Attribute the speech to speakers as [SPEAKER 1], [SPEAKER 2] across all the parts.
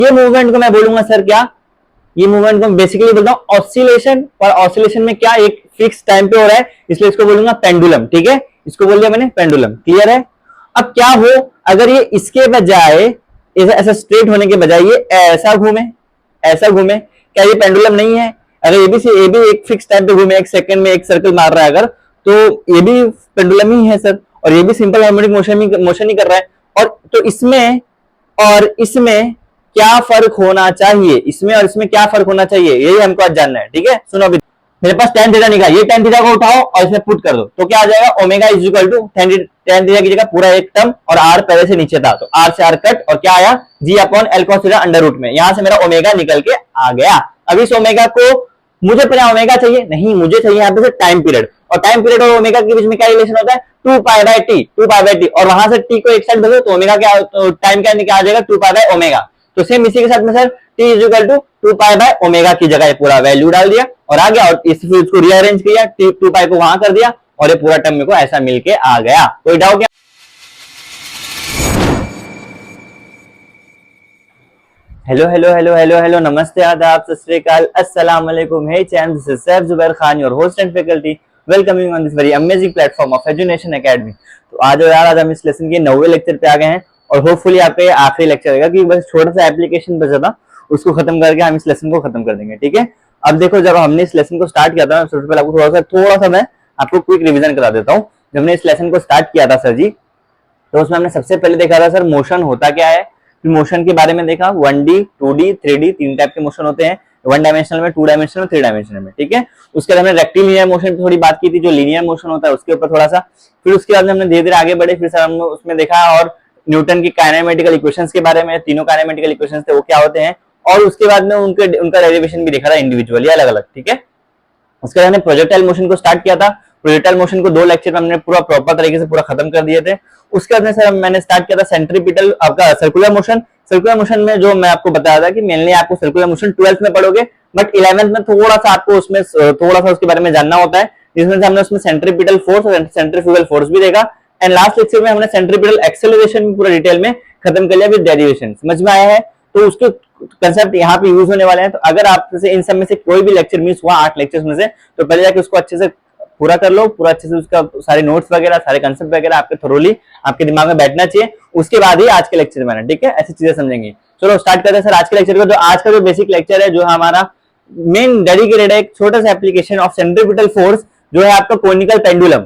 [SPEAKER 1] ये मूवमेंट को मैं बोलूंगा सर क्या, ये मूवमेंट को बेसिकली बोलता हूँ ऑसिलेशन, और ऑसिलेशन में क्या एक फिक्स टाइम पे हो रहा है, इसलिए इसको बोलूंगा पेंडुलम। ठीक है, इसको बोल दिया मैंने पेंडुलम। क्लियर है? अब क्या हो अगर ये इसके बजाय ऐसा स्ट्रेट होने के बजाय ये ऐसा घूमे, ऐसा घूमे, क्या ये पेंडुलम नहीं है? अगर ये भी एक फिक्स टाइम पे घूमे, एक सेकंड में एक सर्कल मार रहा है अगर, तो ये भी पेंडुलम ही है सर, और ये भी सिंपल हार्मोनिक मोशन ही कर रहा है। और तो इसमें और इसमें क्या फर्क होना चाहिए, इसमें और इसमें क्या फर्क होना चाहिए, यही हमको आज जानना है। ठीक है, सुनो अभी मेरे पास tan थीटा निकाल, ये tan थीटा को उठाओ और इसमें पुट कर दो, तो क्या आ जाएगा, omega is equal to tan theta की जगह पूरा एक टर्म और r पहले से नीचे था, तो r से r कट, और क्या आया, g upon l cos theta under root में, यहां से मेरा ओमेगा निकल के आ गया। अब इस ओमेगा को मुझे पहले ओमेगा चाहिए नहीं, मुझे चाहिए यहाँ पे टाइम पीरियड, और टाइम पीरियड और ओमेगा के बीच में क्या रिलेशन होता है, 2 पाई बाय टी, और वहां से टी को एक साइड भेजो तो ओमेगा क्या, टाइम क्या आ जाएगा, 2 पाई बाय ओमेगा। तो सेम इसी के साथ में sir t is equal to 2 pi by omega की जगह पूरा वैल्यू डाल दिया और आ गया, और इसको रीअरेंज किया, 2 पाई को वहां कर दिया, और ये पूरा टर्म मेरे को ऐसा मिलके आ गया। कोई डाउट क्या? Hello hello hello hello hello, नमस्ते, आदाब, सत श्री अकाल, अस्सलाम वालेकुम। हे चैन, this is Saif Zubair Khan, your host and faculty, welcoming on this very amazing platform of education academy. तो आज यार, आज हम इस लेसन के 9वें लेक्चर पे आ गए हैं, और होपफुली आपका ये आखिरी लेक्चर रहेगा, क्योंकि बस छोटा सा एप्लीकेशन बचा था, उसको खत्म करके हम इस लेसन को खत्म कर देंगे। ठीक है, अब देखो, जब हमने इस लेसन को स्टार्ट किया था, सबसे पहले आपको थोड़ा सा मैं आपको क्विक रिविजन करा देता हूँ। जब हमने इस लेसन को स्टार्ट किया था सर जी, तो उसमें हमने सबसे पहले देखा था सर मोशन होता क्या है, मोशन के बारे में देखा, 1D 2D 3D, तीन टाइप के मोशन होते हैं, 1 डायमेंशनल में, 2 डायमेंशनल में, 3 डायमेंशनल में। ठीक है, उसके बाद हमने रेक्टिलिनियर मोशन पे थोड़ी बात की थी, जो लीनियर मोशन होता है उसके ऊपर थोड़ा सा, फिर उसके बाद हमने धीरे धीरे आगे बढ़े, फिर सर हमने उसमें देखा और न्यूटन की काइनेमेटिकल इक्वेशंस के बारे में, तीनों काइनेमेटिकल इक्वेशंस थे वो क्या होते हैं, और उसके बाद में उनका डेरिवेशन भी देखा था इंडिविजुअली अलग अलग। ठीक है, उसके बाद हमने प्रोजेक्टाइल मोशन को स्टार्ट किया था, प्रोजेक्टाइल मोशन को 2 लेक्चर में हमने पूरा प्रॉपर तरीके से पूरा खत्म कर दिए थे। उसके बाद में सर मैंने स्टार्ट किया था सेंट्रीपिटल, आपका सर्कुलर मोशन। सर्कुलर मोशन में जो मैं आपको बताया था कि मेनली आपको सर्कुलर मोशन 12th में पढ़ोगे, बट 11th में थोड़ा सा आपको उसमें थोड़ा सा उसके बारे में जानना होता है, जिसमें से हमने उसमें सेंट्रीपिटल फोर्स और सेंट्रीफ्यूगल फोर्स भी देखा, एंड लास्ट लेक्चर में हमने सेंट्रीपिटल एक्सेलरेशन पूरा डिटेल में खत्म कर लिया विद डेरिवेशन। समझ में आया है? तो उसके कंसेप्ट यहाँ पे यूज होने वाले हैं। तो अगर आप जैसे इन सब में से कोई भी लेक्चर मिस हुआ 8 लेक्चर्स में से, तो पहले जाके उसको अच्छे से पूरा कर लो, पूरा अच्छे से उसका सारे नोट्स वगैरह, सारे कंसेप्ट वगैरह आपके थोरोली आपके दिमाग में बैठना चाहिए, उसके बाद ही आज के लेक्चर में। ठीक है, ऐसी चीजें समझेंगे। चलो स्टार्ट करते हैं सर आज के लेक्चर को। तो आज का जो बेसिक लेक्चर है, जो हमारा मेन डेडिकेटेड है एक छोटा सा एप्लीकेशन ऑफ सेंट्रीपिटल फोर्स, जो है आपका कोनिकल पेंडुलम।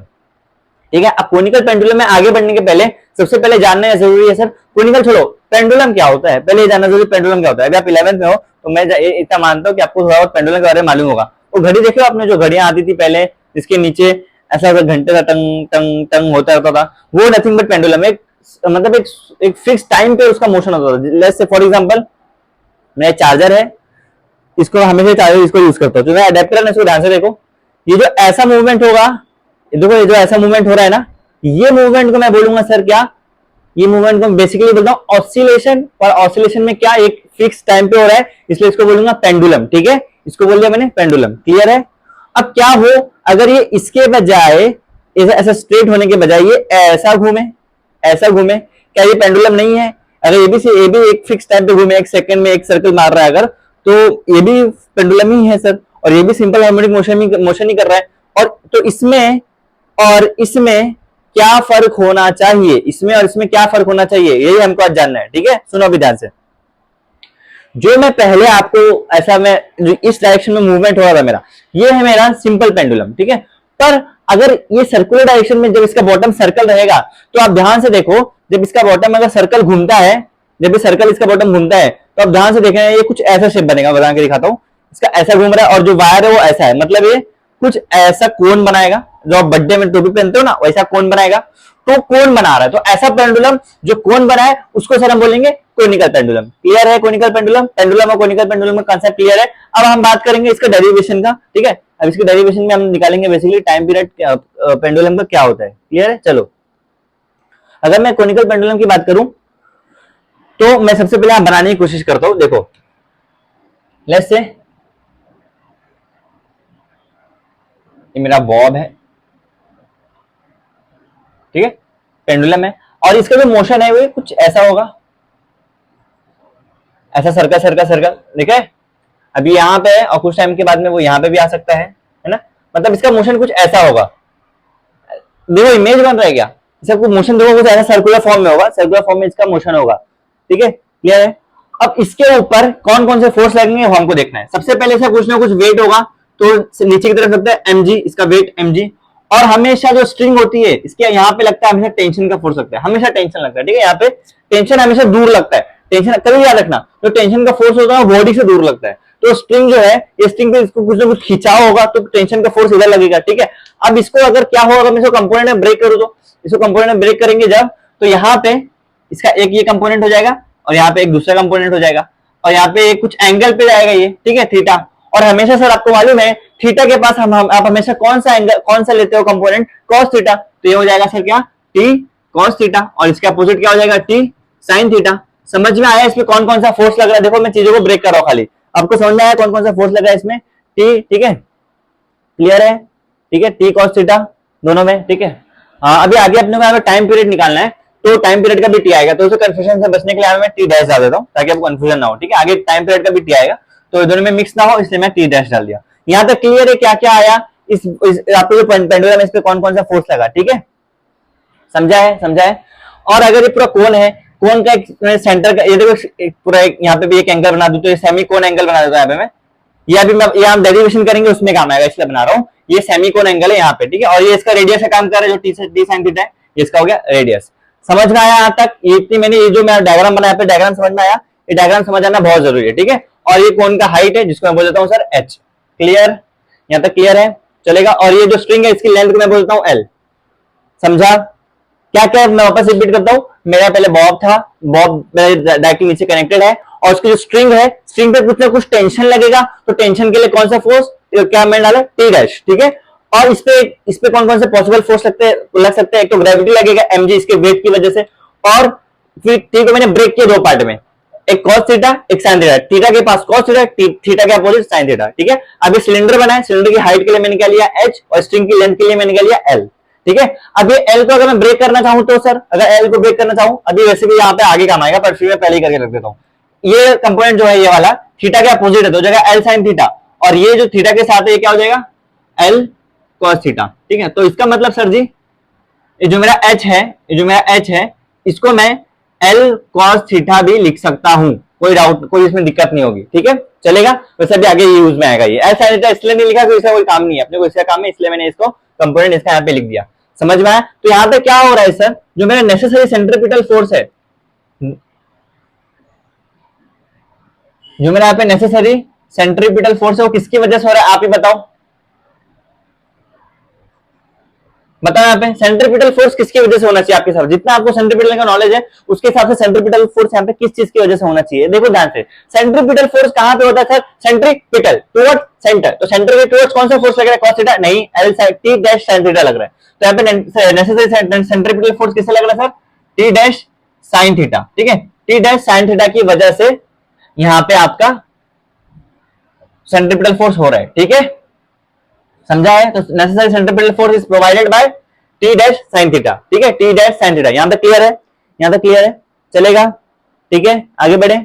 [SPEAKER 1] ठीक है, अब कोनिकल पेंडुलम में आगे बढ़ने के पहले सबसे पहले जानना है जरूरी है सर, कोनिकल छोड़ो, पेंडुलम क्या होता है पहले ये जानना जरूरी, पेंडुलम क्या होता है। अभी आप 11th में हो, तो मैं इतना मानता हूँ कि आपको थोड़ा बहुत पेंडुलम के बारे में मालूम होगा। वो घड़ी देखो आपने, जो घड़ियां आती थी पहले, जिसके नीचे ऐसा घंटे का टंग टंग टंग होता रहता था, वो नथिंग बट पेंडुलम। एक मतलब एक फिक्स टाइम पे उसका मोशन होता था। लेट्स से फॉर एग्जांपल, मेरा चार्जर है, इसको हमेशा चार्जर इसको यूज करता हूँ, जो मैं अडेप्टर है, इसको ध्यान से देखो, ये जो ऐसा मूवमेंट होगा, देखो ये जो ऐसा मूवमेंट हो रहा है ना, ये मूवमेंट को मैं बोलूंगा सर क्या, ये मूवमेंट को बेसिकली बोलता हूँ ऑसिलेशन, और ऑसिलेशन में क्या एक फिक्स टाइम पे हो रहा है, इसलिए इसको बोलूंगा पेंडुलम। ठीक है, इसको बोल दिया मैंने पेंडुलम। क्लियर है? अब क्या हो अगर ये इसके बजाय ऐसा स्ट्रेट होने के बजाय ये ऐसा घूमे, ऐसा घूमे, क्या ये पेंडुलम नहीं है? अगर ये भी एक फिक्स टाइम पे घूमे, एक सेकंड में एक सर्कल मार रहा है अगर, तो ये भी पेंडुलम ही है सर, और ये भी सिंपल हार्मोनिक मोशन ही कर रहा है। और तो इसमें और इसमें क्या फर्क होना चाहिए, इसमें और इसमें क्या फर्क होना चाहिए, यही हमको आज जानना है। ठीक है, सुनो अभी ध्यान से। जो मैं पहले आपको ऐसा मैं जो इस डायरेक्शन में मूवमेंट हो रहा था मेरा, ये है मेरा सिंपल पेंडुलम। ठीक है, पर अगर ये सर्कुलर डायरेक्शन में, जब इसका बॉटम सर्कल रहेगा, तो आप ध्यान से देखो, जब इसका बॉटम अगर सर्कल घूमता है, जब ये सर्कल इसका बॉटम घूमता है, तो आप ध्यान से देखें, ये कुछ ऐसा शेप बनेगा, बता के दिखाता हूं। इसका ऐसा घूम रहा है, और जो वायर है वो ऐसा है, मतलब ये कुछ ऐसा कोन बनाएगा, जो आप बर्थडे में टोपी पहनते हो ना, वैसा कोन बनाएगा। तो कोन बना रहा है, तो ऐसा पेंडुलम जो कोन बना है, उसको सर हम बोलेंगे कोनिकल पेंडुलम। क्लियर है? कोनिकल पेंडुलम, पेंडुलम और कोनिकल पेंडुलम का कांसेप्ट क्लियर है। अब हम बात करेंगे इसका डेरिवेशन का। ठीक है, अब इसके डेरिवेशन में हम निकालेंगे बेसिकली टाइम पीरियड पेंडुलम का क्या होता है। क्लियर है? चलो, अगर मैं कोनिकल पेंडुलम की बात करूं, तो मैं सबसे पहले बनाने की कोशिश करता हूं। देखो, लेट्स से ये मेरा बॉब है, ठीक है, पेंडुलम है, और इसका जो मोशन है वो कुछ ऐसा होगा, ऐसा सर्कल सर्कल सर्कल, देखा है? अभी यहाँ पे है और कुछ टाइम के बाद में वो यहाँ पे भी आ सकता है ना? मतलब इसका मोशन कुछ ऐसा होगा, देखो इमेज बन रहा है क्या? इसका मोशन देखो कुछ ऐसा सर्कुलर फॉर्म में होगा, सर्कुलर फॉर्म में इसका मोशन होगा, ठीक है, क्लियर है? अब इसके ऊपर कौन कौन से फोर्स लगेंगे वो हमको देखना है। सबसे पहले इसका कुछ ना कुछ वेट होगा, तो नीचे की तरफ लगता है mg, इसका वेट mg। और हमेशा जो स्ट्रिंग होती है इसके यहाँ पे लगता है हमेशा टेंशन का फोर्स लगता है, हमेशा टेंशन लगता है, ठीक है? यहाँ पे टेंशन हमेशा दूर लगता है, टेंशन कभी याद रखना, जो टेंशन का फोर्स होता है वो बॉडी से दूर लगता है। तो स्ट्रिंग जो है, ये स्ट्रिंग पे इसको कुछ ना कुछ खिंचाव होगा तो टेंशन का फोर्स इधर लगेगा, ठीक है? अब इसको अगर क्या होगा, मैं इसको कंपोनेंट में ब्रेक करूँ, तो इसको कंपोनेंट में ब्रेक करेंगे जब, तो यहाँ पे इसका एक ये कंपोनेंट हो जाएगा और यहाँ पे एक दूसरा कंपोनेंट हो जाएगा और यहाँ पे कुछ एंगल पे जाएगा ये, ठीक है, थीटा। और हमेशा सर आपको मालूम है थीटा के पास आप हमेशा कौन सा एंगल, कौन सा लेते हो कंपोनेंट, कॉस थीटा। तो ये हो जाएगा सर क्या, टी कॉस थीटा, और इसका अपोजिट क्या हो जाएगा, टी साइन थीटा। समझ में आया इसमें कौन कौन सा फोर्स लग रहा है? देखो मैं चीजों को ब्रेक कर रहा हूँ, खाली आपको समझ में आया कौन कौन सा फोर्स लग रहा है इसमें, टी, ठीक है, क्लियर है, ठीक है, टी कॉस थीटा दोनों में, ठीक है। हाँ, अभी आगे अपने को यहाँ पे टाइम पीरियड निकालना है, तो टाइम पीरियड का भी टी आएगा, तो उसे कंफ्यूजन से बचने के लिए मैं टी डैश डाल देता हूँ ताकि आपको कंफ्यूजन ना हो, ठीक है? आगे टाइम पीरियड का भी टी आएगा, तो दोनों में मिक्स ना हो इसलिए मैं टी डैश डाल दिया। यहाँ तक क्लियर है क्या क्या आया इस आपको जो पेंडुलम इस पे कौन कौन सा फोर्स लगा, ठीक है, समझा है, समझा है? और अगर ये पूरा कोन है, कोन का एक सेंटर का, ये देखो पूरा यहाँ पे भी एक एंगल बना दूं तो ये सेमी कोन एंगल बना देता है यहाँ पे मैं, ये अभी मैं यहाँ डेरिवेशन करेंगे उसमें काम आएगा इसलिए बना रहा हूँ। ये सेमी कोन एंगल है यहाँ पे, ठीक है, और ये इसका रेडियस का काम कर रहा है जो टी साइन थीटा है, ये इसका हो गया रेडियस। समझ में आया यहाँ तक? ये इतनी मैंने ये जो मैं डायग्राम बनाया पे, डायग्राम समझ में आया? ये डायग्राम समझ आना बहुत जरूरी है, ठीक है? और ये कोन का हाइट है जिसको मैं बोल देता हूँ सर एच, क्लियर? यहाँ तक क्लियर है, चलेगा? और ये जो स्ट्रिंग है इसकी लेंथ को मैं बोलता हूँ एल, समझा? क्या क्या मैं वापस रिपीट करता हूँ, मेरा पहले बॉब था, बॉब मेरे डायरेक्टली नीचे कनेक्टेड है और उसकी जो स्ट्रिंग है, स्ट्रिंग पे कुछ ना कुछ टेंशन लगेगा, तो टेंशन के लिए कौन सा फोर्स, क्या मैंने डाला, टी डैश, ठीक है? और इस पे कौन कौन से पॉसिबल फोर्स लग सकते हैं, एक तो ग्रेविटी लगेगा mg इसके वेट की वजह से, और फिर टी को मैंने ब्रेक किया दो पार्ट में, एक कॉस थीटा एक साइन थीटा, थीटा के पास कॉस थीटा, थीटा के अपोजिट साइन थीटा, ठीक है? अब ये सिलेंडर बना है, सिलेंडर की हाइट के लिए मैंने क्या लिया h और स्ट्रिंग की लेंथ के लिए मैंने क्या लिया l, ठीक है? अब ये L को अगर मैं ब्रेक करना चाहूं तो सर, अगर L को ब्रेक करना चाहूं, अभी वैसे भी यहाँ पे आगे काम आएगा पर फिर मैं पहले ही करके रख देता हूँ। ये कंपोनेंट जो है ये वाला थीटा के अपोजिट है तो जगह L sin थीटा, और ये जो थीटा के साथ है ये क्या हो जाएगा, L cos थीटा, ठीक है? तो इसका मतलब सर जी ये जो मेरा H है, ये जो मेरा H है इसको मैं L cos थीटा भी लिख सकता हूं, कोई डाउट, कोई इसमें दिक्कत नहीं होगी, ठीक है, चलेगा? वैसे भी आगे यूज में आएगा ये। L sin थीटा इसलिए नहीं लिखा क्योंकि इसका कोई काम नहीं है, अपने को इसका काम है इसलिए मैंने इसको कंपोनेंट इसका यहाँ पे लिख दिया। समझ में आया? तो यहाँ पे क्या हो रहा है सर, जो मेरा नेसेसरी सेंट्रीपिटल फोर्स है, जो मेरा यहाँ पे नेसेसरी सेंट्रीपिटल फोर्स है वो किसकी वजह से हो रहा है, आप ही बताओ, बताओ यहाँ पे सेंट्रीपिटल फोर्स किसकी वजह से होना चाहिए आपके साथ, जितना आपको सेंट्रीपिटल का नॉलेज है उसके हिसाब से सेंट्रीपिटल फोर्स यहाँ पे किस चीज की वजह से होना चाहिए, देखो ध्यान से। सेंट्रीपिटल फोर्स कहां पे होता है सर, सेंट्रीपिटल टुवर्ड सेंटर, तो सेंटर के टुवर्ड्स कौन सा फोर्स लग रहा है, cos थीटा नहीं, L t dash sin theta लग रहा है, तो यहाँ पे नेसेसरी सेंट्रीपिटल फोर्स किससे लग रहा है sir, t dash sin theta, ठीक है? t डैश sin थीटा की वजह से यहाँ पे आपका सेंट्रीपिटल फोर्स हो रहा है, ठीक है, समझा है? तो necessary centripetal force is provided by T dash sine theta, ठीक है, टी डैश साइन थीटा। यहां तक क्लियर है, यहां तक क्लियर है, चलेगा? ठीक है, आगे बढ़े,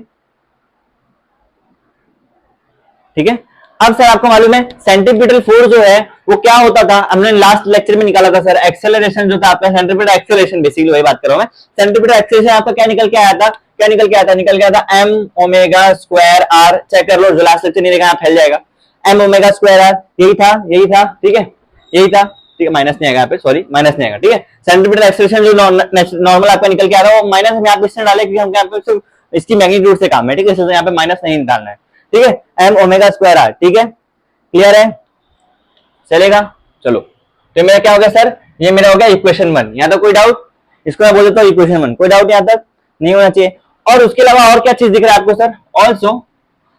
[SPEAKER 1] ठीक है? अब सर आपको मालूम है सेंट्रीपिटल फोर्स जो है वो क्या होता था, हमने लास्ट लेक्चर में निकाला था सर, एक्सेलरेशन जो था आपका, सेंट्रीपिटल एक्सेलरेशन, बेसिकली वही बात कर रहा हूं मैं। सेंट्रीपिटल एक्सेलरेशन आपका क्या निकल के आया था, क्या निकल के आया था, निकल के आया था M omega square R, check कर लो जो लास्ट लेक्चर नहीं देखा फैल जाएगा, एम ओमेगा स्क्वायर आर, यही था, यही था, ठीक है, यही था, ठीक है, माइनस नहीं आएगा यहाँ पे, सॉरी माइनस नहीं आएगा, ठीक है? सेंट्रीपिटल एक्सेलरेशन जो नॉर्मल आपका निकल के आ रहा है वो माइनस हम यहाँ पे इसलिए डाले क्योंकि हम यहाँ पे सिर्फ इसकी मैग्नीट्यूड से काम है, ठीक है, इसलिए यहाँ पे माइनस नहीं डालना है, ठीक है? एम ओमेगा स्क्वायर आर, ठीक है, क्लियर है, चलेगा? चलो, तो मेरा क्या हो गया सर, ये मेरा हो गया इक्वेशन 1, यहाँ तक कोई डाउट? इसको मैं बोल देता हूँ इक्वेशन 1, कोई डाउट यहाँ तक नहीं होना चाहिए। और उसके अलावा और क्या चीज दिख रहा है आपको सर, ऑल्सो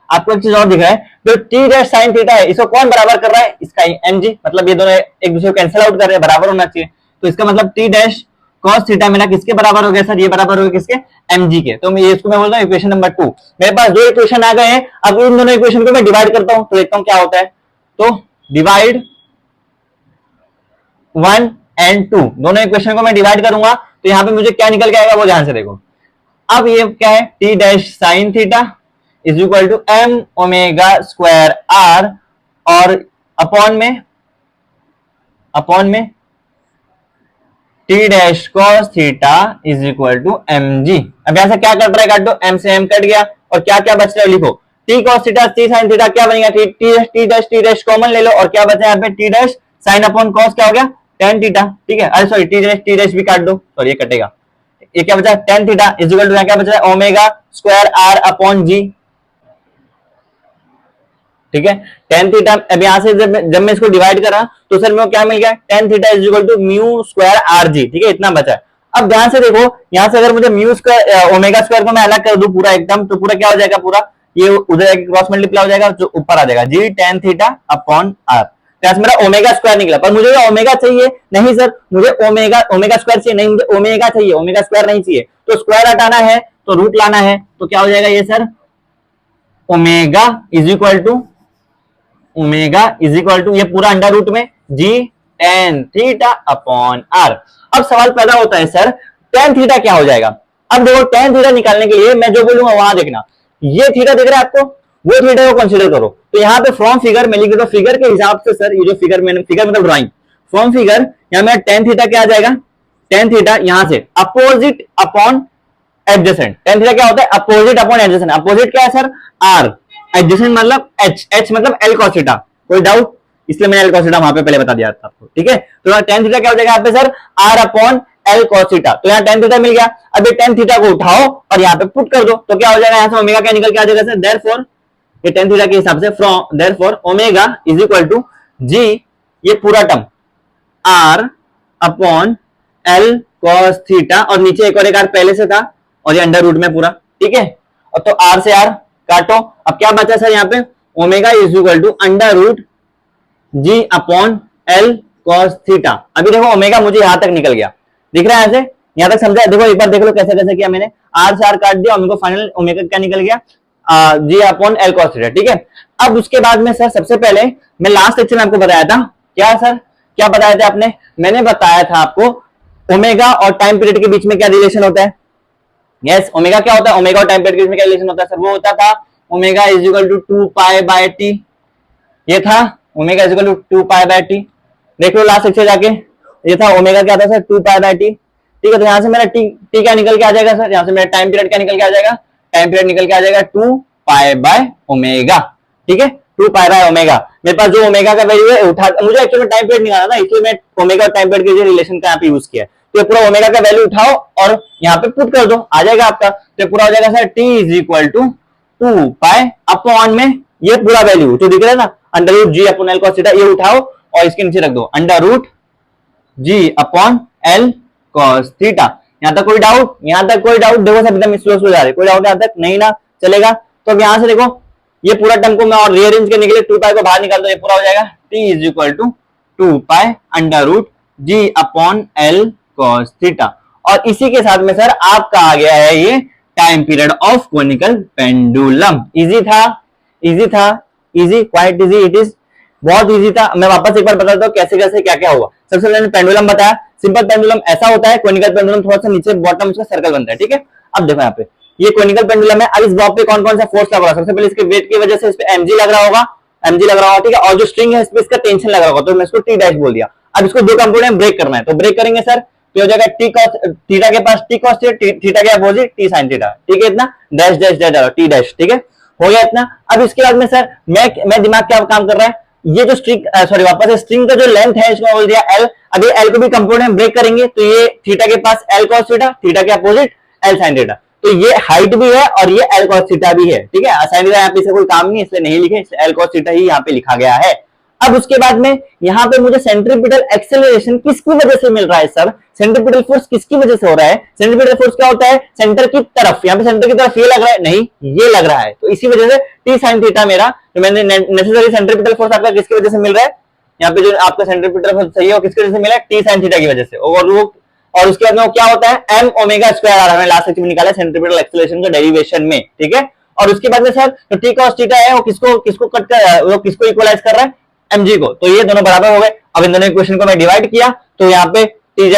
[SPEAKER 1] आपको एक चीज और दिख रहा है, जो टी डैश साइन थीटा है इसको कौन बराबर कर रहा है, इसका mg, मतलब ये दोनों एक दूसरे को कैंसिल आउट कर रहे हैं, बराबर होना चाहिए, तो इसका मतलब टी डैश cos थीटा मेरा किसके बराबर हो गया सर, ये बराबर हो गया किसके, mg के। तो मैं इसको मैं बोलता हूँ इक्वेशन नंबर 2। मेरे पास दो इक्वेशन आ गए हैं, अब इन दोनों इक्वेशन को मैं डिवाइड करता हूँ तो देखता हूँ क्या होता है, तो डिवाइड 1 एंड 2, दोनों इक्वेशन को मैं डिवाइड करूंगा तो यहाँ पे मुझे क्या निकल के आएगा वो ध्यान से देखो। अब ये क्या है, T dash sine theta is equal to M omega square R, और अपॉन में T dash cos theta is equal to M G. अब यहां से क्या कट रहा है, काटो, एम से एम कट गया, और क्या क्या बच रहा है लिखो, T cos theta T sine theta क्या बनेगा, टी डैश कॉमन ले लो, और क्या बचा यहाँ पे T dash sine upon cos क्या हो गया टेन थीटा, ठीक है। अरे सॉरी टी डैश भी काट दो, सॉरी ये कटेगा, ये क्या बचा tan theta is equal to क्या बचा है omega square R upon G, ठीक है। टेन थीटा, अब यहां से जब मैं इसको डिवाइड करा तो सर मेरे को क्या मिल गया, tan theta is equal to mu square R G, ठीक है, इतना बचा है। अब ध्यान से देखो, यहां से अगर मुझे म्यू स्क्वायर ओमेगा स्क्वायर को मैं अलग कर दूं पूरा एकदम, तो पूरा क्या हो जाएगा, पूरा ये उधर क्रॉस मल्टीप्लाई हो जाएगा, जो ऊपर आ जाएगा जी टेन थीटा अपॉन आर। तो मेरा ओमेगा स्क्वायर निकला, पर मुझे ओमेगा चाहिए नहीं सर, मुझे ओमेगा स्क्वायर चाहिए नहीं, मुझे ओमेगा चाहिए, ओमेगा स्क्वायर नहीं चाहिए। तो स्क्वायर हटाना है तो रूट लाना है, तो क्या हो जाएगा ये sir, omega is equal to ये पूरा अंडर रूट में G tan theta upon R. अब सवाल पैदा होता है सर टेन थीटा क्या हो जाएगा। अब देखो टेन थीटा निकालने के लिए मैं जो बोलूंगा वहां देखना, ये थीटा दिख रहा है आपको, वो थीटा को कंसीडर करो। तो यहाँ पे फ्रॉम फिगर में लिख दो, फिगर के हिसाब से सर ये जो फिगर मैंने, फिगर मतलब ड्राइंग, फ्रॉम फिगर यहाँ मेरा टेन थीटा क्या आ जाएगा, टेन थीटा यहां से opposite upon adjacent. Tan theta क्या होता है, अपोजिट अपॉन एडजेसेंट। अपोजिट क्या है सर, आर, एडजेसेंट मतलब एच, एच मतलब एल कॉस थीटा। कोई डाउट, इसलिए मैंने एल कॉस थीटा वहां पे पहले बता दिया था आपको, ठीक है। तो टेन थीटा क्या हो जाएगा यहाँ पे sir, R upon L cos theta. तो यहाँ टेन थीटा मिल गया, अब ये टेन थीटा को उठाओ और यहाँ पे पुट कर दो, तो क्या हो जाएगा, यहाँ से ओमेगा क्या निकल के आ जाएगा सर, देयरफॉर ये टेन थीटा के हिसाब से from therefore omega is equal to g, ये पूरा term r upon L cos theta, और नीचे एक और एक आर पहले से था, और ये अंडर रूट में पूरा, ठीक है। और तो आर से आर काटो, अब क्या बचा सर यहाँ पे, omega is equal to under root G upon L cos theta. अभी देखो ओमेगा मुझे यहां तक निकल गया, दिख रहा है ऐसे, यहां तक समझा। देखो एक बार देख लो कैसे कैसे किया मैंने, आर से आर काट दिया, और फाइनल ओमेगा क्या निकल गया, जी अपॉन एल कॉस थीटा, ठीक है। अब उसके बाद में सर सबसे पहले मैं लास्ट लेक्चर में आपको बताया था, क्या सर क्या बताया था आपने, मैंने बताया था आपको ओमेगा और टाइम पीरियड के बीच में क्या रिलेशन होता है। यस, ओमेगा क्या होता है, ओमेगा और टाइम पीरियड के बीच में क्या रिलेशन होता है सर, वो होता था omega is equal to 2 pi by T, ये था omega is equal to 2 pi by T. देख लो लास्ट लेक्चर जाके, ये था ओमेगा क्या था सर, 2 पाई बाय टी, ठीक है। तो यहां से मेरा टी क्या निकल के आ जाएगा सर, यहां से मेरा टाइम पीरियड क्या निकल के आ जाएगा, टाइम पीरियड निकल के आ जाएगा 2 पाई बाय ओमेगा, ठीक है, 2 पाई बाय ओमेगा। मेरे पास जो ओमेगा का वैल्यू है उठा, मुझे एक्चुअली टाइम पीरियड निकालना था, इसलिए मैं ओमेगा और टाइम पीरियड के रिलेशन का यहाँ पे यूज किया। तो ये पूरा ओमेगा का वैल्यू उठाओ और यहाँ पे पुट कर दो, आ जाएगा आपका। तो पूरा हो जाएगा sir T is equal to 2 pi upon में ये पूरा वैल्यू जो दिख रहा है ना, under root G upon L cos theta, ये उठाओ और इसके नीचे रख दो under root G upon L cos theta. यहां तक कोई डाउट, यहां तक कोई डाउट, देखो सब एकदम स्लो जा रहे हैं, कोई डाउट यहां तक नहीं ना, चलेगा। तो अब यहां से देखो ये पूरा टर्म को मैं और रीअरेंज करने के लिए 2 पाई को बाहर निकाल दो, ये पूरा हो जाएगा T is equal to 2 pi under root G upon L cos theta. और इसी के साथ में सर आपका आ गया है ये time period of conical pendulum. Easy था, इजी था, easy, quite easy, it is बहुत इजी था। मैं वापस एक बार बता देता हूँ कैसे कैसे क्या क्या हुआ। सबसे पहले पेंडुलम बताया, सिंपल पेंडुलम ऐसा होता है, कोनिकल पेंडुलम थोड़ा सा नीचे बॉटम उसका सर्कल बनता है, ठीक है। अब देखो यहाँ पे ये कोनिकल पेंडुलम है, अब इस बॉब पे कौन कौन सा फोर्स लग रहा है, सबसे पहले इसके वेट की वजह से इस पे mg लग रहा होगा, mg लग रहा होगा, ठीक है। और जो स्ट्रिंग है इस पे इसका टेंशन लग रहा होगा, तो मैं इसको टी डैश बोल दिया। अब इसको दो कंपोनेंट ब्रेक करना है, तो ब्रेक करेंगे सर, तो हो जाएगा टी कॉस थीटा के पास टी कॉस थीटा के अपोजिट टी साइन थीटा, ठीक है। इतना dash dash dash T dash, ठीक है, हो गया इतना। अब इसके बाद में सर मैं दिमाग क्या काम कर रहा है, ये जो स्ट्रिंग सॉरी वापस स्ट्रिंग का जो लेंथ है इसको बोल दिया एल। अब ये एल को भी कंपोनेंट ब्रेक करेंगे, तो ये थीटा के पास एल कॉस थीटा, थीटा के अपोजिट एल साइन थीटा, तो ये हाइट भी है और ये एल कॉस थीटा भी है, ठीक है। साइन थीटा यहाँ पे से कोई काम नहीं, इसलिए नहीं लिखे, इसलिए एल कॉस थीटा ही यहाँ पे लिखा गया है। अब उसके बाद में यहाँ पे मुझे सेंट्रीपिटल एक्सेलरेशन किसकी वजह से मिल रहा है सर, सेंट्रीपिटल फोर्स किसकी वजह से हो रहा है। सेंट्रीपिटल फोर्स क्या होता है, सेंटर की तरफ, यहाँ पे सेंटर की तरफ ये लग रहा है, नहीं ये लग रहा है, तो इसी वजह से टी साइन थीटा मेरा जो मैंने नेसेसरी सेंट्रीपिटल फोर्स आपका किसकी वजह से मिल रहा है, यहाँ पे जो आपका सेंट्रीपिटल फोर्स सही है वो किसकी वजह से मिला है, टी साइन थीटा की वजह से। और उसके बाद में वो क्या होता है एम ओमेगा स्क्वायर आ रहा है, लास्ट सेक्शन में निकाला सेंट्रीपिटल एक्सेलरेशन का डेरिवेशन में, ठीक है। और उसके बाद में सर तो टी कॉस थीटा है वो किसको कट कर, वो किसको इक्वलाइज कर रहा है, mg को, तो ये दोनों बराबर हो गए। अब इन दोनों इक्वेशन को मैं डिवाइड किया, तो यहाँ पे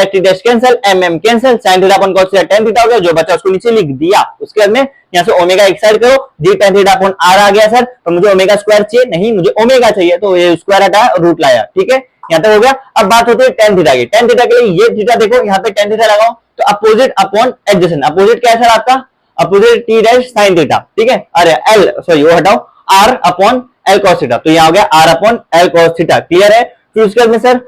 [SPEAKER 1] T dash cancel, M cancel, sin theta upon cos theta tan theta हो गया, जो बचा उसको नीचे लिख दिया। उसके बाद में यहाँ से ओमेगा एक साइड करो, जी tan थीटा अपॉन r आ गया सर, तो मुझे ओमेगा स्क्वायर चाहिए, नहीं मुझे ओमेगा चाहिए, तो ये स्क्वायर हटा रूट लाया, ठीक है, यहाँ तक हो गया। अब बात होती है tan थीटा की। tan थीटा के लिए ये थीटा देखो, यहाँ पे tan थीटा लगाओ तो अपोजिट अपॉन एडजेसेंट, अपोजिट क्या है सर आपका, opposite T dash sine theta, ठीक है, अरे एल सॉरी वो हटाओ, R upon L cos theta, तो यहाँ हो गया R upon L cos theta, clear है। फिर उसके बाद में सर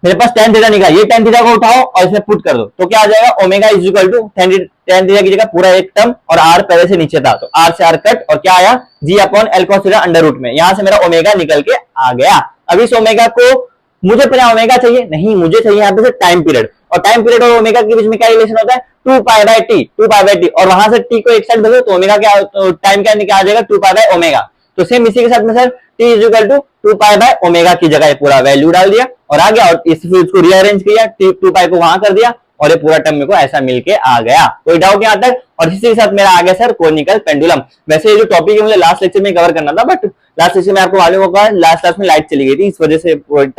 [SPEAKER 1] मेरे पास tan थीटा निकला, ये tan थीटा को उठाओ और इसमें पुट कर दो, तो क्या आ जाएगा, omega is equal to tan theta की जगह पूरा एक टर्म और r पहले से नीचे था, तो r से r कट और क्या आया, g upon L cos theta under root में, यहां से मेरा ओमेगा निकल के आ गया। अब इस ओमेगा को मुझे पहले ओमेगा चाहिए, नहीं मुझे चाहिए यहाँ पे से टाइम पीरियड, और टाइम पीरियड और ओमेगा के बीच में क्या रिलेशन होता है, 2 पाई बाय टी, और वहां से टी को एक साइड बदलो तो ओमेगा क्या, तो टाइम क्या आ जाएगा, 2 पाई बाय ओमेगा। तो सेम इसी के साथ में sir T is equal to 2 pi by omega की जगह पूरा वैल्यू डाल दिया और आ गया, और इसको रीअरेंज किया, 2 पाई को वहां कर दिया और ये पूरा टर्म मेरे को ऐसा मिलके आ गया। कोई डाउट यहाँ तक? और इसी के साथ मेरा आ गया सर कोनिकल पेंडुलम। वैसे ये जो टॉपिक है मुझे लास्ट लेक्चर में कवर करना था, बट लास्ट लेक्चर में आपको मालूम होगा लास्ट क्लास में लाइट चली गई थी, इस वजह से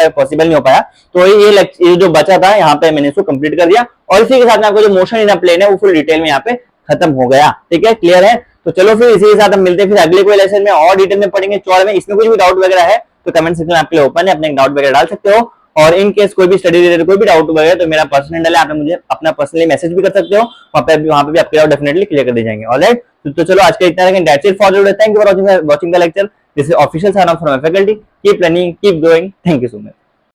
[SPEAKER 1] पॉसिबल नहीं हो पाया। तो ये जो बचा था यहाँ पे मैंने इसको कंप्लीट कर दिया, और इसी के साथ में आपको जो मोशन इन अ प्लेन है वो फुल डिटेल में यहाँ पे खत्म हो गया। ठीक है, क्लियर है? तो चलो फिर इसी के साथ हम मिलते हैं फिर अगले कोई लेसन में और डिटेल में पढ़ेंगे चौड़ में। इसमें कुछ भी डाउट वगैरह है तो कमेंट सेक्शन आपके लिए ओपन है, अपने डाउट वगैरह डाल सकते हो। और इन केस कोई भी स्टडी रिलेटेड कोई भी डाउट वगैरह तो मेरा पर्सनल हैंडल है, आप मुझे अपना पर्सनली मैसेज भी कर सकते हो, वहां पे भी आपके डाउट डेफिनेटली क्लियर कर दिए जाएंगे। ऑलराइट, तो चलो आज का इतना रखें। That's it for today. Thank you for watching the lecture. This is official sign off from my faculty. Keep learning, keep growing. Thank you so much.